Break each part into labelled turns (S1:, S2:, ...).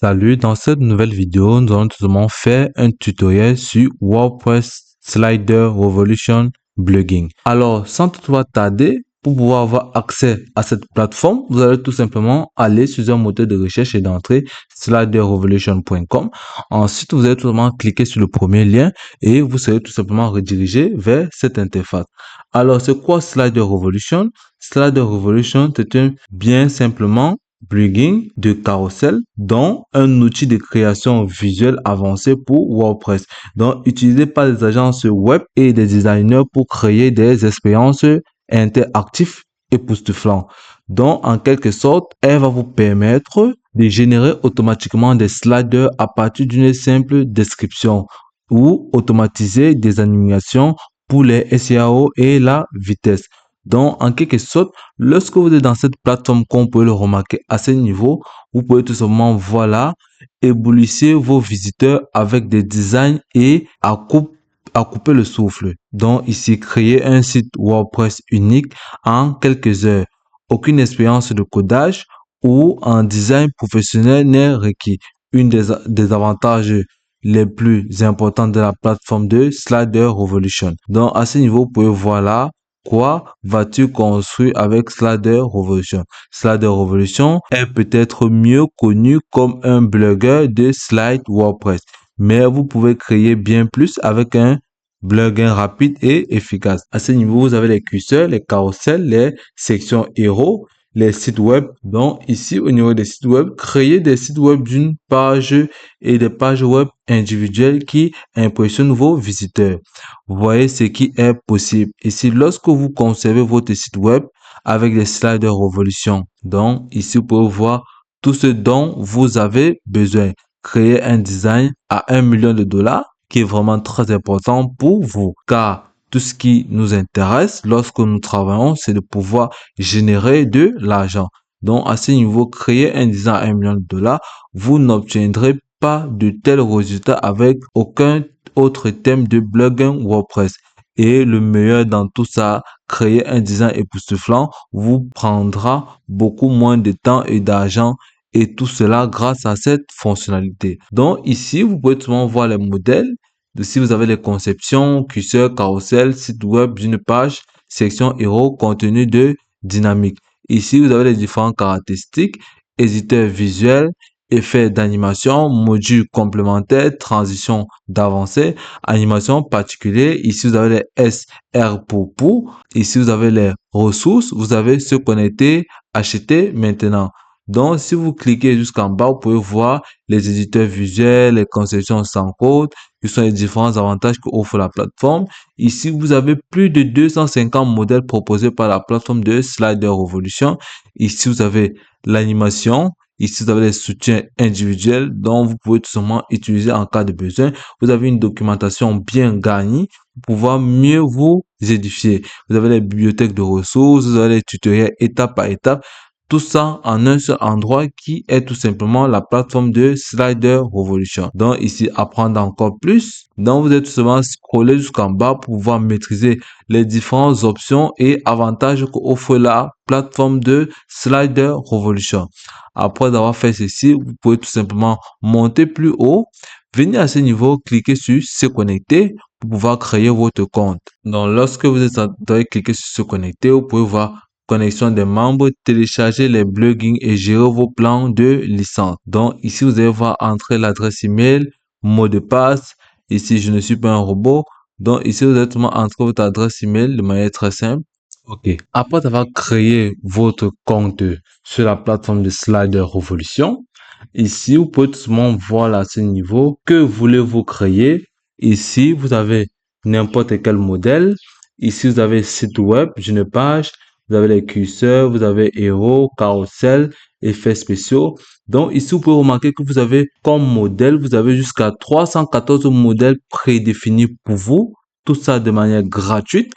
S1: Salut, dans cette nouvelle vidéo, nous allons tout simplement faire un tutoriel sur WordPress Slider Revolution Blogging. Alors, sans toutefois tarder, pour pouvoir avoir accès à cette plateforme, vous allez tout simplement aller sur un moteur de recherche et d'entrée sliderrevolution.com. Ensuite, vous allez tout simplement cliquer sur le premier lien et vous serez tout simplement redirigé vers cette interface. Alors, c'est quoi Slider Revolution? Slider Revolution, c'est bien simplement plugin de carrousel, dont un outil de création visuelle avancé pour WordPress, donc utilisé par les agences web et des designers pour créer des expériences interactives époustouflantes. Donc, en quelque sorte, elle va vous permettre de générer automatiquement des sliders à partir d'une simple description ou automatiser des animations pour les SEO et la vitesse. Donc, en quelque sorte, lorsque vous êtes dans cette plateforme, comme vous pouvez le remarquer à ce niveau, vous pouvez tout simplement, voilà, éblouir vos visiteurs avec des designs et à couper le souffle. Donc, ici, créer un site WordPress unique en quelques heures. Aucune expérience de codage ou un design professionnel n'est requis. Une des avantages les plus importants de la plateforme de Slider Revolution. Donc, à ce niveau, vous pouvez voir là, quoi vas-tu construire avec Slider Revolution? Slider Revolution est peut-être mieux connu comme un blogueur de slide WordPress, mais vous pouvez créer bien plus avec un plugin rapide et efficace. À ce niveau, vous avez les curseurs, les carousels, les sections héros, les sites web. Donc ici, au niveau des sites web, créer des sites web d'une page et des pages web individuelles qui impressionnent vos visiteurs. Vous voyez ce qui est possible. Ici, lorsque vous conservez votre site web avec les sliders Revolution, donc ici, vous pouvez voir tout ce dont vous avez besoin. Créer un design à 1 million de dollars qui est vraiment très important pour vous, car tout ce qui nous intéresse lorsque nous travaillons, c'est de pouvoir générer de l'argent. Donc, à ce niveau, créer un design à 1 million de dollars, vous n'obtiendrez pas de tels résultats avec aucun autre thème de plugin WordPress. Et le meilleur dans tout ça, créer un design époustouflant vous prendra beaucoup moins de temps et d'argent, et tout cela grâce à cette fonctionnalité. Donc ici, vous pouvez tout simplement voir les modèles. Si vous avez les conceptions, curseur, carousel, site web d'une page, section héros, contenu de dynamique. Ici, vous avez les différentes caractéristiques, éditeur visuel, effet d'animation, module complémentaire, transition d'avancée, animation particulière. Ici, vous avez les SR pour. Ici, vous avez les ressources. Vous avez se connecter, acheter maintenant. Donc, si vous cliquez jusqu'en bas, vous pouvez voir les éditeurs visuels, les conceptions sans code, qui sont les différents avantages qu'offre la plateforme. Ici, vous avez plus de 250 modèles proposés par la plateforme de Slider Revolution. Ici, vous avez l'animation. Ici, vous avez les soutiens individuels dont vous pouvez tout simplement utiliser en cas de besoin. Vous avez une documentation bien garnie pour pouvoir mieux vous édifier. Vous avez les bibliothèques de ressources, vous avez les tutoriels étape par étape. Tout ça en un seul endroit qui est tout simplement la plateforme de Slider Revolution. Donc ici, apprendre encore plus. Donc vous êtes tout simplement scroller jusqu'en bas pour pouvoir maîtriser les différentes options et avantages qu'offre la plateforme de Slider Revolution. Après avoir fait ceci, vous pouvez tout simplement monter plus haut, venir à ce niveau, cliquer sur se connecter pour pouvoir créer votre compte. Donc lorsque vous êtes en train de cliquer sur se connecter, vous pouvez voir connexion des membres, télécharger les plugins et gérer vos plans de licence. Donc ici, vous allez voir entrer l'adresse email, mot de passe. Ici, je ne suis pas un robot. Donc ici, vous allez entrer votre adresse email de manière très simple. OK. Après avoir créé votre compte sur la plateforme de Slider Revolution, ici, vous pouvez tout simplement voir à ce niveau que voulez-vous créer. Ici, vous avez n'importe quel modèle. Ici, vous avez site web, une page. Vous avez les curseurs, vous avez héros, carousel, effets spéciaux. Donc ici, vous pouvez remarquer que vous avez comme modèle, vous avez jusqu'à 314 modèles prédéfinis pour vous. Tout ça de manière gratuite.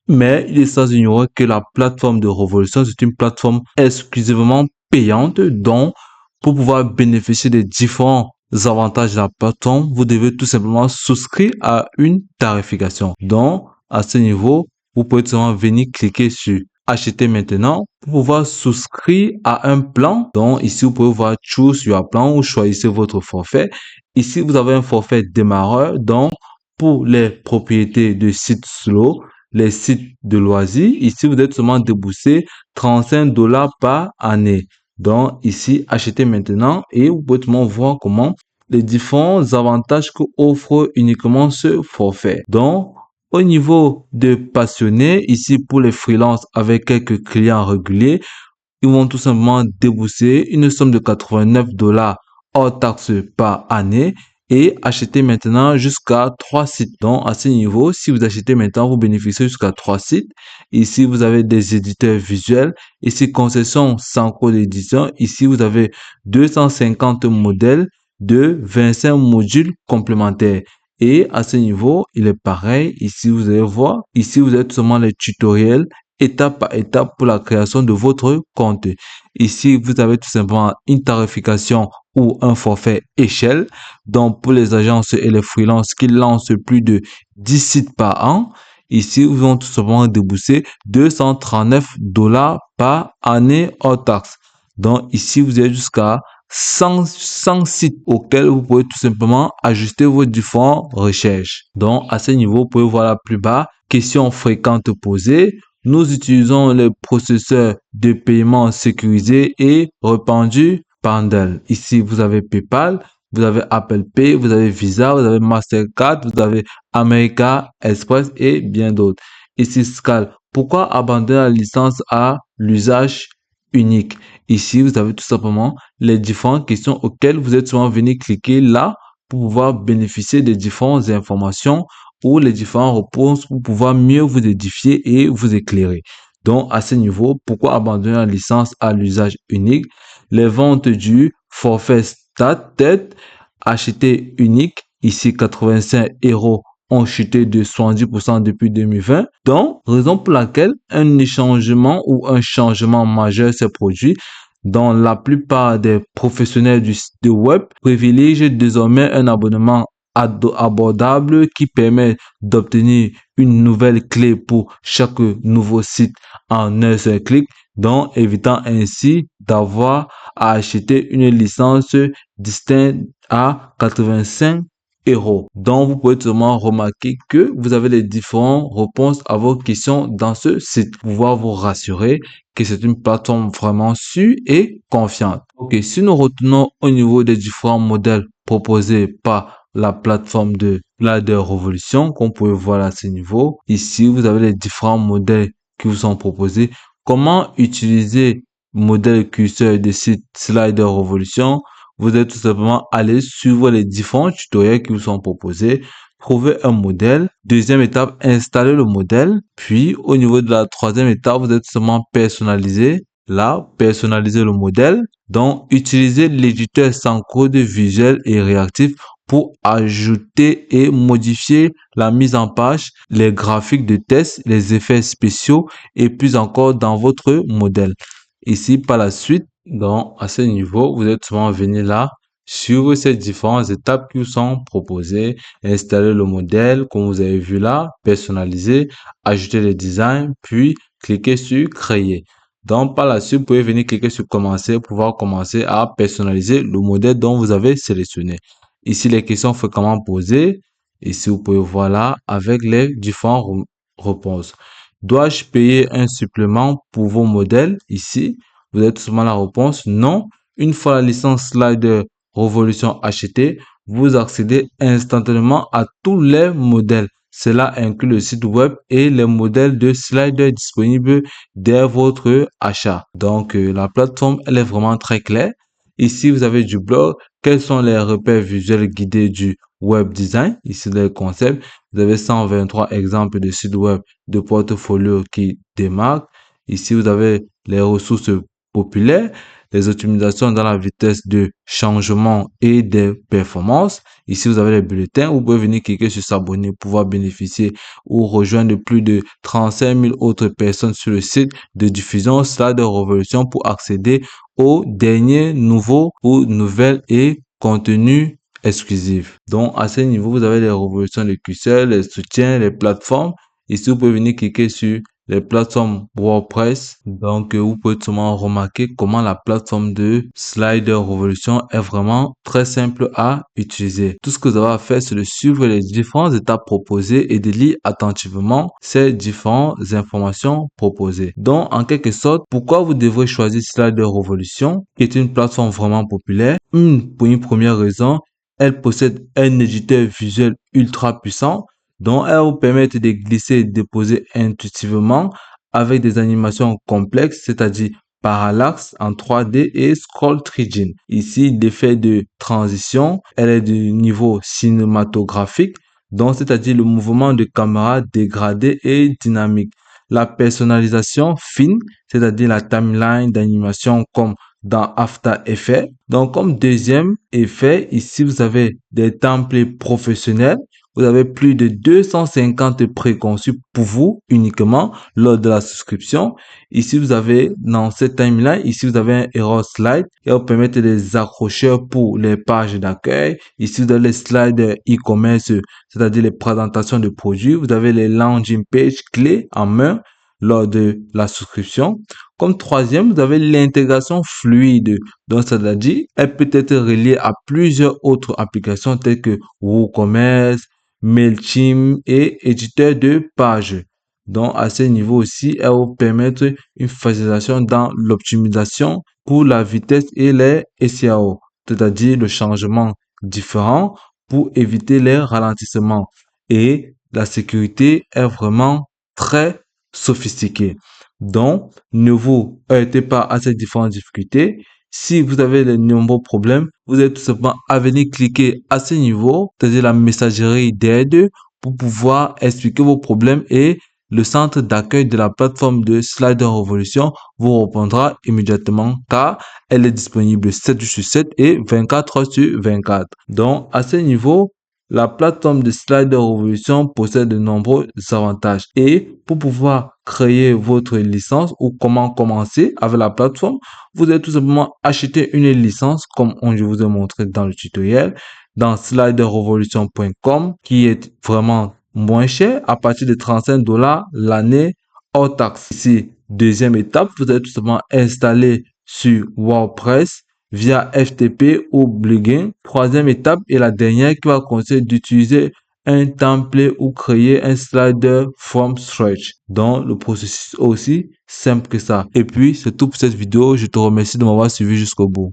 S1: Mais il est sans ignorer que la plateforme de Revolution, c'est une plateforme exclusivement payante. Donc, pour pouvoir bénéficier des différents avantages de la plateforme, vous devez tout simplement souscrire à une tarification. Donc, à ce niveau, vous pouvez tout simplement venir cliquer sur acheter maintenant pour pouvoir souscrire à un plan. Donc ici, vous pouvez voir choose your plan ou choisissez votre forfait. Ici, vous avez un forfait démarreur. Donc pour les propriétés de sites slow, les sites de loisirs, ici, vous êtes seulement déboursé $35 par année. Donc ici, achetez maintenant et vous pouvez seulement voir comment les différents avantages que offre uniquement ce forfait. Donc, au niveau de passionnés, ici pour les freelances avec quelques clients réguliers, ils vont tout simplement débourser une somme de $89 hors taxes par année et acheter maintenant jusqu'à 3 sites. Donc, à ce niveau, si vous achetez maintenant, vous bénéficiez jusqu'à 3 sites. Ici, vous avez des éditeurs visuels. Ici, concession sans coût d'édition. Ici, vous avez 250 modèles de 25 modules complémentaires. Et à ce niveau, il est pareil. Ici, vous allez voir. Ici, vous avez tout simplement les tutoriels étape par étape pour la création de votre compte. Ici, vous avez tout simplement une tarification ou un forfait échelle. Donc, pour les agences et les freelances qui lancent plus de 10 sites par an, ici, vous vont tout simplement débourser $239 par année hors taxe. Donc, ici, vous avez jusqu'à 100 sites auxquels vous pouvez tout simplement ajuster vos différentes recherches. Donc, à ce niveau, vous pouvez voir là plus bas, questions fréquentes posées. Nous utilisons les processeurs de paiement sécurisés et répandus Bundle. Ici, vous avez PayPal, vous avez Apple Pay, vous avez Visa, vous avez Mastercard, vous avez America Express et bien d'autres. Ici, Scal. Pourquoi abandonner la licence à l'usage unique? Ici, vous avez tout simplement les différentes questions auxquelles vous êtes souvent venu cliquer là pour pouvoir bénéficier des différentes informations ou les différentes réponses pour pouvoir mieux vous édifier et vous éclairer. Donc, à ce niveau, pourquoi abandonner la licence à l'usage unique? Les ventes du forfait Stat tête acheté unique, ici 85 euros, ont chuté de 70% depuis 2020. Donc, raison pour laquelle un échangement ou un changement majeur s'est produit dans la plupart des professionnels du site web privilégient désormais un abonnement abordable qui permet d'obtenir une nouvelle clé pour chaque nouveau site en un seul clic, donc évitant ainsi d'avoir à acheter une licence distincte à 85 euros. Donc, vous pouvez seulement remarquer que vous avez les différentes réponses à vos questions dans ce site pour pouvoir vous rassurer que c'est une plateforme vraiment sûre et confiante. Ok, si nous retenons au niveau des différents modèles proposés par la plateforme de Slider Revolution, qu'on peut voir à ce niveau. Ici, vous avez les différents modèles qui vous sont proposés. Comment utiliser modèle curseur de site Slider Revolution? Vous êtes tout simplement aller suivre les différents tutoriels qui vous sont proposés, trouver un modèle. Deuxième étape, installer le modèle. Puis, au niveau de la troisième étape, vous êtes tout simplement personnaliser. Là, personnaliser le modèle. Donc, utiliser l'éditeur sans code visuel et réactif pour ajouter et modifier la mise en page, les graphiques de test, les effets spéciaux et plus encore dans votre modèle. Ici, par la suite, donc à ce niveau, vous êtes souvent venu là, suivre ces différentes étapes qui vous sont proposées, installer le modèle, comme vous avez vu là, personnaliser, ajouter les designs, puis cliquer sur créer. Donc, par la suite, vous pouvez venir cliquer sur commencer pour pouvoir commencer à personnaliser le modèle dont vous avez sélectionné. Ici, les questions fréquemment posées. Ici, vous pouvez voir là avec les différentes réponses. Dois-je payer un supplément pour vos modèles? Ici, vous avez tout simplement la réponse non. Une fois la licence Slider Revolution achetée, vous accédez instantanément à tous les modèles. Cela inclut le site web et les modèles de Slider disponibles dès votre achat. Donc, la plateforme, elle est vraiment très claire. Ici, vous avez du blog. Quels sont les repères visuels guidés du web design? Ici, le concept. Vous avez 123 exemples de sites web de portfolio qui démarquent. Ici, vous avez les ressources populaires, les optimisations dans la vitesse de changement et des performances. Ici, vous avez les bulletins. Vous pouvez venir cliquer sur s'abonner pour pouvoir bénéficier ou rejoindre plus de 35 000 autres personnes sur le site de diffusion Slider Revolution pour accéder aux derniers nouveaux ou nouvelles et contenus exclusifs. Donc, à ce niveau, vous avez les révolutions de curseurs, les soutiens, les plateformes. Ici, vous pouvez venir cliquer sur les plateformes WordPress. Donc, vous pouvez tout simplement remarquer comment la plateforme de Slider Revolution est vraiment très simple à utiliser. Tout ce que vous avez à faire, c'est de suivre les différentes étapes proposées et de lire attentivement ces différentes informations proposées. Donc, en quelque sorte, pourquoi vous devrez choisir Slider Revolution, qui est une plateforme vraiment populaire? Pour une première raison, elle possède un éditeur visuel ultra puissant dont elle vous permet de glisser et de déposer intuitivement avec des animations complexes, c'est-à-dire parallaxe en 3D et scroll trigin. Ici, l'effet de transition, elle est du niveau cinématographique, donc c'est-à-dire le mouvement de caméra dégradé et dynamique. La personnalisation fine, c'est-à-dire la timeline d'animation comme dans After Effects. Donc, comme deuxième effet, ici, vous avez des templates professionnels. Vous avez plus de 250 préconçus pour vous uniquement lors de la souscription. Ici, vous avez dans cette timeline, ici, vous avez un hero slide qui va vous permettre des accrocheurs pour les pages d'accueil. Ici, vous avez les slides e-commerce, c'est-à-dire les présentations de produits. Vous avez les landing pages clés en main lors de la souscription. Comme troisième, vous avez l'intégration fluide. Donc, c'est-à-dire, elle peut être reliée à plusieurs autres applications telles que WooCommerce, Mailchimp et éditeur de pages. Donc, à ce niveau aussi, elle va vous permettre une facilitation dans l'optimisation pour la vitesse et les SEO, c'est-à-dire le changement différent pour éviter les ralentissements. Et la sécurité est vraiment très sophistiquée. Donc, ne vous heurtez pas à ces différentes difficultés. Si vous avez de nombreux problèmes, vous êtes tout simplement à venir cliquer à ce niveau, c'est-à-dire la messagerie d'aide, pour pouvoir expliquer vos problèmes et le centre d'accueil de la plateforme de Slider Revolution vous répondra immédiatement car elle est disponible 7 jours sur 7 et 24 heures sur 24. Donc, à ce niveau, la plateforme de Slider Revolution possède de nombreux avantages et pour pouvoir créer votre licence ou comment commencer avec la plateforme, vous allez tout simplement acheter une licence comme je vous ai montré dans le tutoriel dans sliderrevolution.com qui est vraiment moins cher à partir de 35 dollars l'année hors taxe. Ici, deuxième étape, vous allez tout simplement installer sur WordPress via FTP ou plugin. Troisième étape et la dernière qui va consister d'utiliser un template ou créer un slider from scratch. Donc, le processus aussi simple que ça. Et puis, c'est tout pour cette vidéo. Je te remercie de m'avoir suivi jusqu'au bout.